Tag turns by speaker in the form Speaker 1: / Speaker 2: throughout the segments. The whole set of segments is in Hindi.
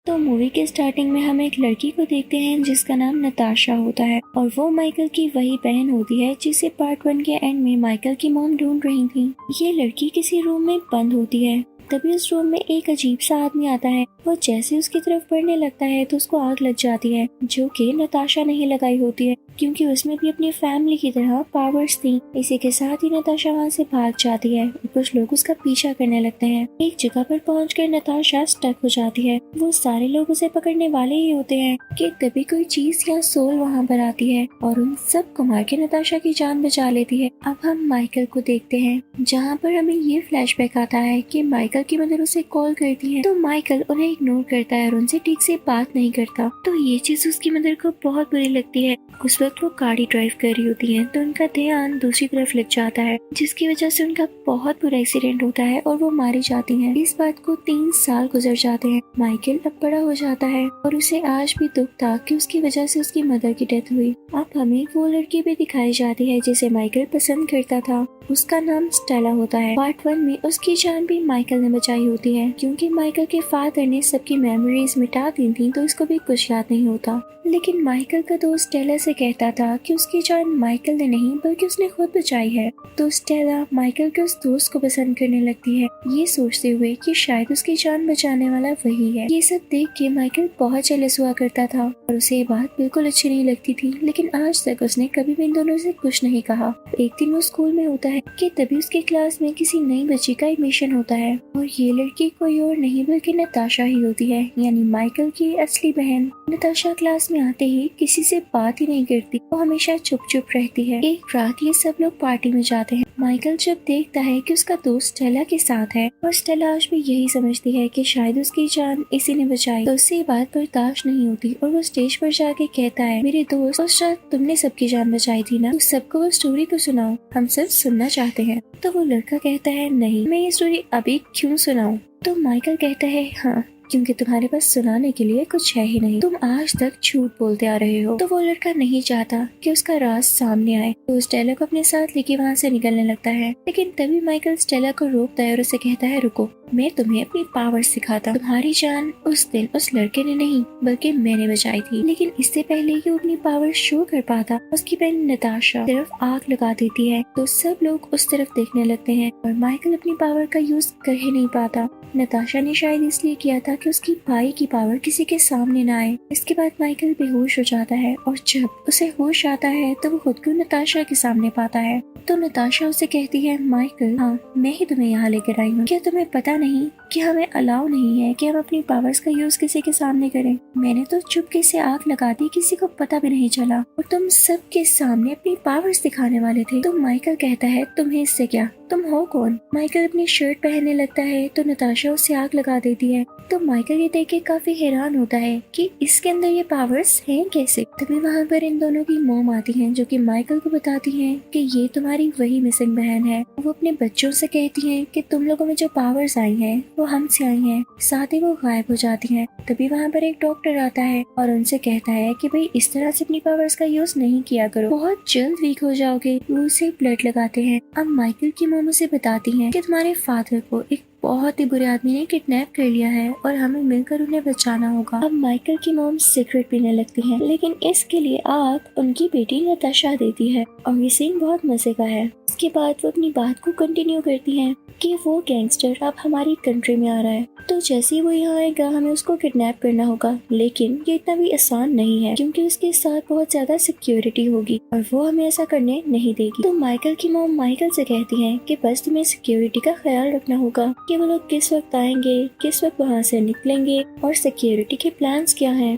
Speaker 1: तो मूवी के स्टार्टिंग में हम एक लड़की को देखते हैं जिसका नाम नताशा होता है और वो माइकल की वही बहन होती है जिसे पार्ट 1 के एंड में माइकल की मॉम ढूंढ रही थी। ये लड़की किसी रूम में बंद होती है, तभी उस रूम में एक अजीब सा आदमी आता है। वो जैसे उसकी तरफ बढ़ने लगता है तो उसको आग लग जाती है, जो कि नताशा नहीं लगाई होती है क्योंकि उसमें भी अपनी फैमिली की तरह पावर्स थी। इसी के साथ ही नताशा वहाँ से भाग जाती है। कुछ लोग उसका पीछा करने लगते हैं। एक जगह पर पहुंचकर नताशा स्टक हो जाती है। वो सारे लोग उसे पकड़ने वाले ही होते हैं कि तभी कोई चीज या सोल वहाँ पर आती है और उन सब को मार के नताशा की जान बचा लेती है। अब हम माइकल को देखते हैं, जहाँ पर हमें ये फ्लैशबैक आता है कि माइकल की मदर उसे कॉल करती है तो माइकल उन्हें इग्नोर करता है और उनसे ठीक से बात नहीं करता। तो ये चीज उसकी मदर को बहुत बुरी लगती है। उस वक्त वो गाड़ी ड्राइव कर रही होती है तो उनका ध्यान दूसरी तरफ लग जाता है, जिसकी वजह से उनका बहुत बुरा एक्सीडेंट होता है और वो मारी जाती हैं। इस बात को 3 साल गुजर जाते हैं। माइकल अब बड़ा हो जाता है और उसे आज भी दुख था कि उसकी वजह से उसकी मदर की डेथ हुई। अब हमें वो लड़की भी दिखाई जाती है जिसे माइकल पसंद करता था। उसका नाम स्टेला होता है। पार्ट 1 में उसकी जान भी माइकल ने बचाई होती है क्योंकि माइकल के फादर ने सबकी मेमोरीज मिटा दी थी तो इसको भी कुछ याद नहीं होता। लेकिन माइकल का दोस्त स्टेला से कहता था कि उसकी जान माइकल ने नहीं बल्कि उसने खुद बचाई है। तो स्टेला माइकल के उस दोस्त को पसंद करने लगती है, ये सोचते हुए कि शायद उसकी जान बचाने वाला वही है। ये सब देख के माइकल बहुत जेलस हुआ करता था और उसे ये बात बिल्कुल अच्छी नहीं लगती थी, लेकिन आज तक उसने कभी भी इन दोनों से कुछ नहीं कहा। एक दिन वो स्कूल में होता है कि तभी उसकी क्लास में किसी नई बच्ची का एडमिशन होता है और ये लड़की कोई और नहीं बल्कि नताशा ही होती है, यानी माइकल की असली बहन। नताशा क्लास में आते ही किसी से बात ही नहीं करती, वो हमेशा चुप चुप रहती है। एक रात ये सब लोग पार्टी में जाते हैं। माइकल जब देखता है कि उसका दोस्त स्टेला के साथ है और स्टेला आज भी यही समझती है कि शायद उसकी जान इसी ने बचाई, तो उससे बात बर्दाश्त नहीं होती और वो स्टेज पर जाके कहता है, मेरे दोस्त और शायद तुमने सबकी जान बचाई थी ना, तो सबको वो स्टोरी तो सुनाओ, हम सब सुनना चाहते हैं। तो वो लड़का कहता है, नहीं, मैं ये स्टोरी अभी क्यों सुनाऊं? तो माइकल कहता है, हाँ, क्योंकि तुम्हारे पास सुनाने के लिए कुछ है ही नहीं, तुम आज तक झूठ बोलते आ रहे हो। तो वो लड़का नहीं चाहता कि उसका राज सामने आए, तो स्टेला को अपने साथ लेके वहाँ से निकलने लगता है। लेकिन तभी माइकल स्टेला को रोकता है और उसे कहता है, रुको, मैं तुम्हें अपनी पावर सिखाता। तुम्हारी जान उस दिन उस लड़के ने नहीं बल्कि मैंने बचाई थी। लेकिन इससे पहले कि वो अपनी पावर शो कर पाता, उसकी बहन नताशा सिर्फ आग लगा देती है। तो सब लोग उस तरफ देखने लगते हैं और माइकल अपनी पावर का यूज कर ही नहीं पाता। नताशा ने शायद इसलिए किया था कि उसकी भाई की पावर किसी के सामने न आए। इसके बाद माइकल बेहोश हो जाता है और जब उसे होश आता है तो वो खुद को नताशा के सामने पाता है। तो नताशा उसे कहती है, माइकल, हाँ, मैं ही तुम्हें यहाँ लेकर आई हूँ। क्या तुम्हें पता नहीं कि हमें अलाउ नहीं है कि हम अपनी पावर्स का यूज किसी के सामने करें? मैंने तो चुपके से आग लगा दी, किसी को पता भी नहीं चला और तुम सबके सामने अपनी पावर्स दिखाने वाले थे। तो माइकल कहता है, तुम्हें इससे क्या, तुम हो कौन? माइकल अपनी शर्ट पहनने लगता है तो नताशा उसे आग लगा देती है। तो माइकल ये देख के काफी हैरान होता है कि इसके अंदर ये पावर्स हैं कैसे। तभी वहाँ पर इन दोनों की मॉम आती हैं जो कि माइकल को बताती हैं कि ये तुम्हारी वही मिसिंग बहन है। वो अपने बच्चों से कहती हैं कि तुम लोगों में जो पावर्स आई हैं वो हमसे आई हैं। साथ ही वो गायब हो जाती हैं। तभी वहाँ पर एक डॉक्टर आता है और उनसे कहता है कि भाई इस तरह से अपनी पावर्स का यूज नहीं किया करो, बहुत जल्द वीक हो जाओगे। वो उसे ब्लड लगाते हैं। अब माइकल की मॉम उसे बताती हैं कि तुम्हारे फादर को एक बहुत ही बुरे आदमी ने किडनैप कर लिया है और हमें मिलकर उन्हें बचाना होगा। अब माइकल की मॉम सिगरेट पीने लगती है, लेकिन इसके लिए आग उनकी बेटी नताशा देती है और ये सीन बहुत मजे का है। इसके बाद वो अपनी बात को कंटिन्यू करती हैं कि वो गैंगस्टर अब हमारी कंट्री में आ रहा है, तो जैसे ही वो यहाँ आएगा हमें उसको किडनैप करना होगा। लेकिन ये इतना भी आसान नहीं है क्योंकि उसके साथ बहुत ज्यादा सिक्योरिटी होगी और वो हमें ऐसा करने नहीं देगी। तो माइकल की मॉम माइकल से कहती हैं कि बस तुम्हें सिक्योरिटी का ख्याल रखना होगा कि वो लोग किस वक्त आएंगे, किस वक्त वहाँ से निकलेंगे और सिक्योरिटी के प्लान्स क्या हैं।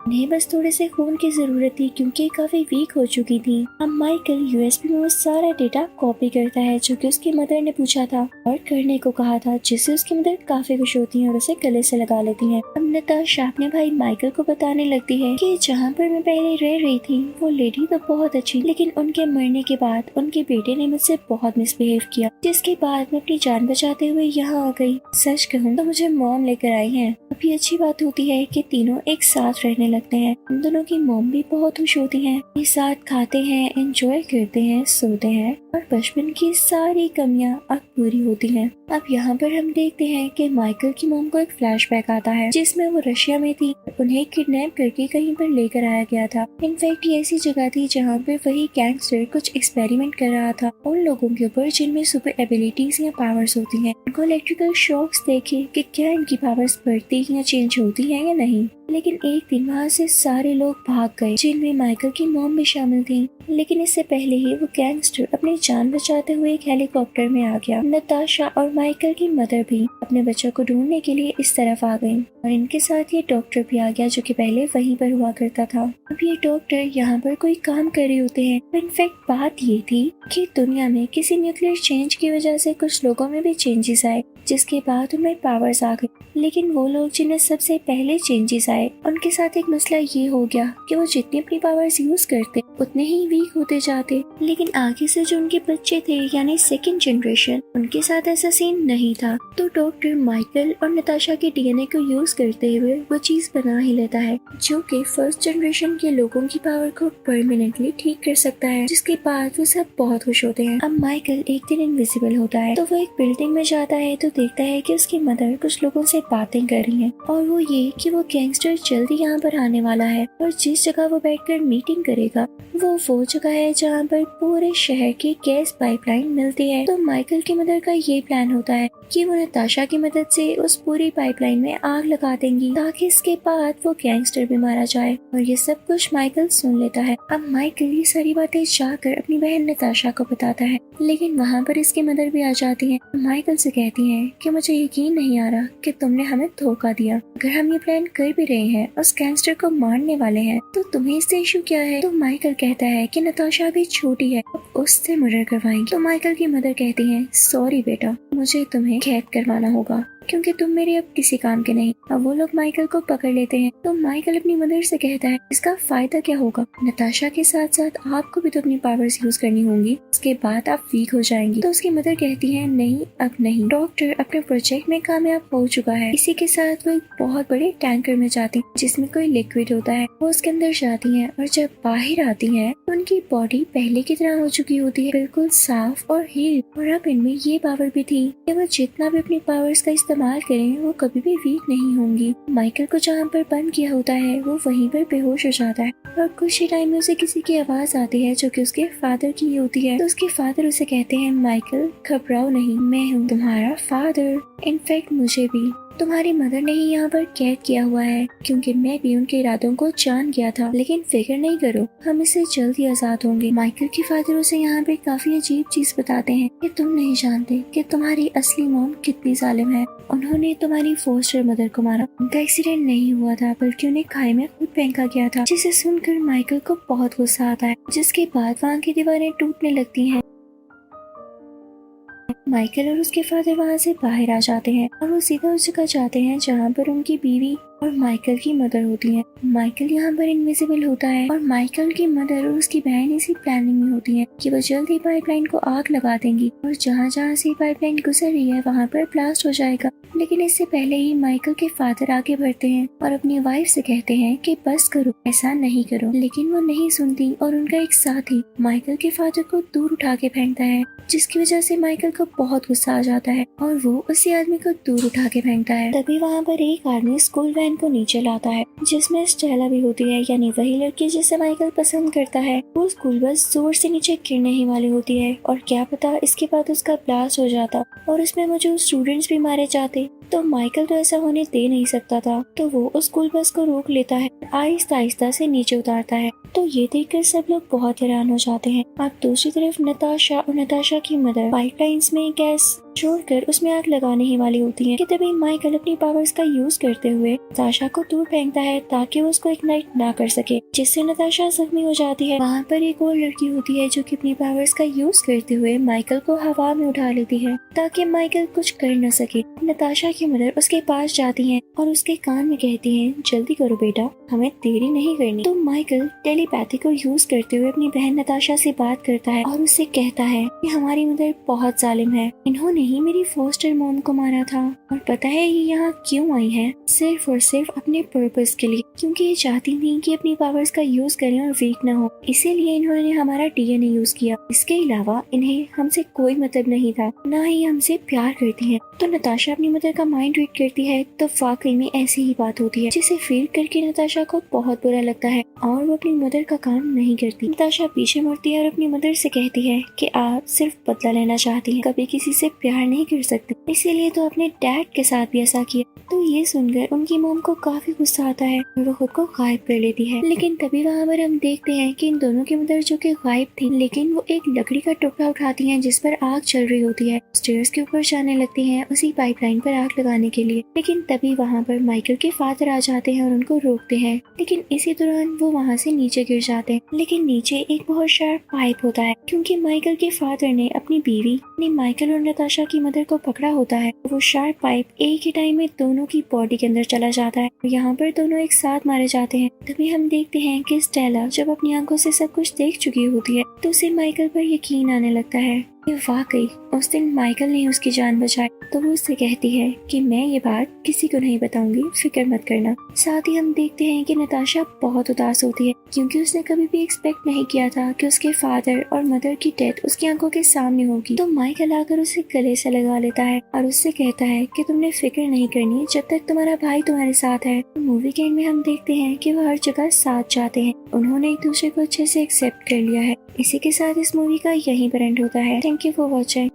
Speaker 1: उन्हें बस थोड़े से खून की जरूरत थी क्योंकि काफी वीक हो चुकी थी। अब माइकल यूएसबी में वो सारा डेटा कॉपी करता है जो कि उसकी मदर ने पूछा था और करने को कहा था, जिससे उसकी मदर काफी खुश होती है और उसे गले से लगा लेती है। अब नताशा अपने भाई माइकल को बताने लगती है कि जहाँ पर मैं पहले रह रही थी वो लेडी तो बहुत अच्छी, लेकिन उनके मरने के बाद उनके बेटे ने मुझसे बहुत मिसबिहेव किया, जिसके बाद मैं अपनी जान बचाते हुए यहाँ आ गई। सच कहूँ तो मुझे मॉम लेकर आई है। अभी अच्छी बात होती है कि तीनों एक साथ रहने लगते हैं। उन दोनों की मॉम भी बहुत खुश होती हैं। ये साथ खाते हैं, एंजॉय करते हैं, सोते हैं और बचपन की सारी कमियां अब पूरी होती हैं। अब यहाँ पर हम देखते हैं कि माइकल की मॉम को एक फ्लैशबैक आता है जिसमें वो रशिया में थी, उन्हें किडनैप करके कहीं पर लेकर आया गया था। इनफैक्ट ये ऐसी जगह थी जहाँ पर वही गैंगस्टर कुछ एक्सपेरिमेंट कर रहा था उन लोगों के ऊपर जिनमें सुपर एबिलिटीज या पावर्स होती हैं। उनको इलेक्ट्रिकल शॉक्स देखे कि क्या इनकी पावर्स बढ़ती या चेंज होती है या नहीं। लेकिन एक दिन वहाँ से सारे लोग भाग गए जिनमें माइकल की मॉम भी शामिल थी। लेकिन इससे पहले ही वो गैंगस्टर अपनी जान बचाते हुए एक हेलीकॉप्टर में आ गया। नताशा और माइकल की मदर भी अपने बच्चों को ढूंढने के लिए इस तरफ आ गई और इनके साथ ये डॉक्टर भी आ गया जो कि पहले वहीं पर हुआ करता था। अब ये डॉक्टर यहाँ पर कोई काम कर रहे होते हैं। इनफैक्ट बात ये थी कि दुनिया में किसी न्यूक्लियर चेंज की वजह से कुछ लोगों में भी चेंजेस आए जिसके बाद उनमें पावर्स आ गई। लेकिन वो लोग जिन्हें सबसे पहले चेंजेस आए उनके साथ एक मसला ये हो गया कि वो जितनी अपनी पावर्स यूज करते उतने ही वीक होते जाते। लेकिन आगे से जो उनके बच्चे थे यानी सेकंड जनरेशन, उनके साथ ऐसा सीन नहीं था। तो डॉक्टर माइकल और नताशा के डीएनए को यूज करते हुए वो चीज बना ही लेता है जो कि फर्स्ट जनरेशन के लोगों की पावर को परमानेंटली ठीक कर सकता है, जिसके बाद वो सब बहुत खुश होते हैं। अब माइकल एक दिन इनविजिबल होता है तो वो एक बिल्डिंग में जाता है तो देखता है कि उसकी मदर कुछ लोगों से बातें कर रही हैं और वो ये कि वो गैंगस्टर जल्दी यहाँ पर आने वाला है और जिस जगह वो बैठकर मीटिंग करेगा वो जगह है जहाँ पर पूरे शहर की गैस पाइपलाइन मिलती है। तो माइकल की मदर का ये प्लान होता है कि वो नताशा की मदद से उस पूरी पाइपलाइन में आग लगा देंगी ताकि इसके बाद वो गैंगस्टर भी मारा जाए। और ये सब कुछ माइकल सुन लेता है। अब माइकल ये सारी बातें जाकर अपनी बहन नताशा को बताता है, लेकिन वहाँ पर इसकी मदर भी आ जाती है। माइकल से कहती है कि मुझे यकीन नहीं आ रहा कि तुमने हमें धोखा दिया। अगर हम ये प्लान कर भी रहे हैं उस गैंगस्टर को मारने वाले हैं तो तुम्हें इससे इशू क्या है। तो माइकल कहता है कि नताशा अभी छोटी है, अब उससे मर्डर करवाएंगे। तो माइकल की मदर कहती है सॉरी बेटा, मुझे तुम्हें कैद करवाना होगा क्योंकि तुम मेरे अब किसी काम के नहीं। अब वो लोग माइकल को पकड़ लेते हैं। तो माइकल अपनी मदर से कहता है इसका फायदा क्या होगा, नताशा के साथ साथ आपको भी तो अपनी पावर्स यूज करनी होंगी, उसके बाद आप वीक हो जाएंगी। तो उसकी मदर कहती है नहीं अब नहीं, डॉक्टर अपने प्रोजेक्ट में कामयाब हो चुका है। इसी के साथ वो एक बहुत बड़े टैंकर में जाती है जिसमें कोई लिक्विड होता है। वो उसके अंदर जाती है और जब बाहर आती है तो उनकी बॉडी पहले की तरह हो चुकी होती है, बिल्कुल साफ और हील। और अब इनमें ये पावर भी थी कि वो जितना भी अपनी पावर्स का इस्तेमाल करें वो कभी भी वीक नहीं होंगी। माइकल को जहाँ पर बंद किया होता है वो वहीं पर बेहोश हो जाता है और कुछ ही टाइम में उसे किसी की आवाज आती है जो कि उसके फादर की होती है। तो उसके फादर उसे कहते हैं माइकल घबराओ नहीं, मैं हूँ तुम्हारा फादर। इनफैक्ट मुझे भी तुम्हारी मदर ने ही यहाँ पर कैद किया हुआ है क्योंकि मैं भी उनके इरादों को जान गया था, लेकिन फिक्र नहीं करो हम इससे जल्द ही आजाद होंगे। माइकल के फादर उसे यहाँ पे काफी अजीब चीज बताते हैं कि तुम नहीं जानते कि तुम्हारी असली मॉम कितनी जालिम है। उन्होंने तुम्हारी फोस्टर मदर को मारा, उनका एक्सीडेंट नहीं हुआ था बल्कि उन्हें खाई में खुद फेंका गया था। जिसे सुनकर माइकल को बहुत गुस्सा आता है, जिसके बाद वहाँ की दीवारें टूटने लगती हैं। माइकल और उसके फादर वहाँ से बाहर आ जाते हैं और वो सीधा उस जगह जाते हैं जहाँ पर उनकी बीवी और माइकल की मदर होती है। माइकल यहाँ पर इनविजिबल होता है और माइकल की मदर और उसकी बहन इसी प्लानिंग में होती है कि वो जल्द ही पाइपलाइन को आग लगा देंगी और जहाँ जहाँ से पाइपलाइन गुजर रही है वहाँ पर ब्लास्ट हो जाएगा। लेकिन इससे पहले ही माइकल के फादर आगे बढ़ते हैं और अपनी वाइफ से कहते हैं कि बस करो, ऐसा नहीं करो। लेकिन वो नहीं सुनती और उनका एक साथी माइकल के फादर को दूर उठा के फेंकता है, जिसकी वजह से माइकल को बहुत गुस्सा आ जाता है और वो उसी आदमी को दूर उठा के फेंकता है। तभी वहाँ पर एक आदमी स्कूल वैन को नीचे लाता है जिसमें स्टेला भी होती है, यानी वही लड़की जिसे माइकल पसंद करता है। वो स्कूल बस जोर से नीचे गिरने ही वाली होती है और क्या पता इसके बाद उसका ब्लास्ट हो जाता और इसमें मौजूद स्टूडेंट्स भी मारे जाते। तो माइकल तो ऐसा होने दे नहीं सकता था, तो वो उस स्कूल बस को रोक लेता है, आहिस्ता आहिस्ता से नीचे उतारता है। तो ये देखकर सब लोग बहुत हैरान हो जाते हैं। अब दूसरी तरफ नताशा और नताशा की मदर पाइपलाइंस में गैस छोड़कर उसमें आग लगाने ही वाली होती है कि तभी माइकल अपनी पावर्स का यूज करते हुए नताशा को दूर फेंकता है ताकि वो उसको इग्नाइट ना कर सके, जिससे नताशा जख्मी हो जाती है। वहाँ पर एक और लड़की होती है जो कि अपनी पावर्स का यूज करते हुए माइकल को हवा में उठा लेती है ताकि माइकल कुछ कर न सके। नताशा की मदर उसके पास जाती हैं और उसके कान में कहती हैं, जल्दी करो बेटा, हमें देरी नहीं करनी। तो माइकल टेलीपैथी को यूज करते हुए अपनी बहन नताशा से बात करता है और उससे कहता है कि हमारी मदर बहुत जालिम है, इन्होंने ही मेरी फोस्टर मॉम को मारा था और पता है ये यहाँ क्यों आई है, सिर्फ और सिर्फ अपने पर्पस के लिए, क्योंकि ये चाहती थी कि अपनी पावर्स का यूज करें और वीक न हो, इसीलिए इन्होंने हमारा डीएनए यूज किया। इसके अलावा इन्हें हमसे कोई मतलब नहीं था, ना ही हमसे प्यार करती है। तो नताशा अपनी मदर का माइंड रीड करती है तो वाकई में ऐसी ही बात होती है, जिसे फील करके नताशा को बहुत बुरा लगता है और वो अपनी मदर का काम नहीं करती। नताशा पीछे मुड़ती है और अपनी मदर से कहती है कि आप सिर्फ बदला लेना चाहती हैं, कभी किसी से प्यार नहीं कर सकती, इसीलिए तो अपने डैड के साथ भी ऐसा किया। तो ये सुनकर उनकी मॉम को काफी गुस्सा आता है और वो खुद को गायब कर लेती है। लेकिन तभी वहाँ पर हम देखते हैं कि इन दोनों की मदर जो कि गायब थी, लेकिन वो एक लकड़ी का टुकड़ा उठाती हैं जिस पर आग चल रही होती है, स्टेयर्स के ऊपर जाने लगती हैं उसी पाइपलाइन पर आग लगाने के लिए। लेकिन तभी वहाँ पर माइकल के फादर आ जाते हैं और उनको रोकते हैं, लेकिन इसी दौरान वो वहाँ से नीचे गिर जाते हैं। लेकिन नीचे एक बहुत शार्प पाइप होता है, क्योंकि माइकल के फादर ने अपनी बीवी अपनी माइकल और नताशा की मदर को पकड़ा होता है। वो शार्प पाइप एक ही टाइम में दोनों की बॉडी के अंदर चला जाता है। यहाँ पर दोनों एक साथ मारे जाते हैं। तभी हम देखते हैं कि स्टेला जब अपनी आंखों से सब कुछ देख चुकी होती है तो उसे माइकल पर यकीन आने लगता है कि वाकई उस दिन माइकल ने उसकी जान बचाई। तो वो उससे कहती है कि मैं ये बात किसी को नहीं बताऊंगी, फिक्र मत करना। साथ ही हम देखते हैं कि नताशा बहुत उदास होती है, क्योंकि उसने कभी भी एक्सपेक्ट नहीं किया था कि उसके फादर और मदर की डेथ उसकी आंखों के सामने होगी। तो माइकल आकर उसे गले से लगा लेता है और उससे कहता है कि तुमने फिक्र नहीं करनी जब तक तुम्हारा भाई तुम्हारे साथ है। मूवी के एंड में हम देखते हैं कि वो हर जगह साथ जाते हैं, उन्होंने एक दूसरे को अच्छे से एक्सेप्ट कर लिया है। इसी के साथ इस मूवी का यहीं पर एंड होता है। Thank you for watching.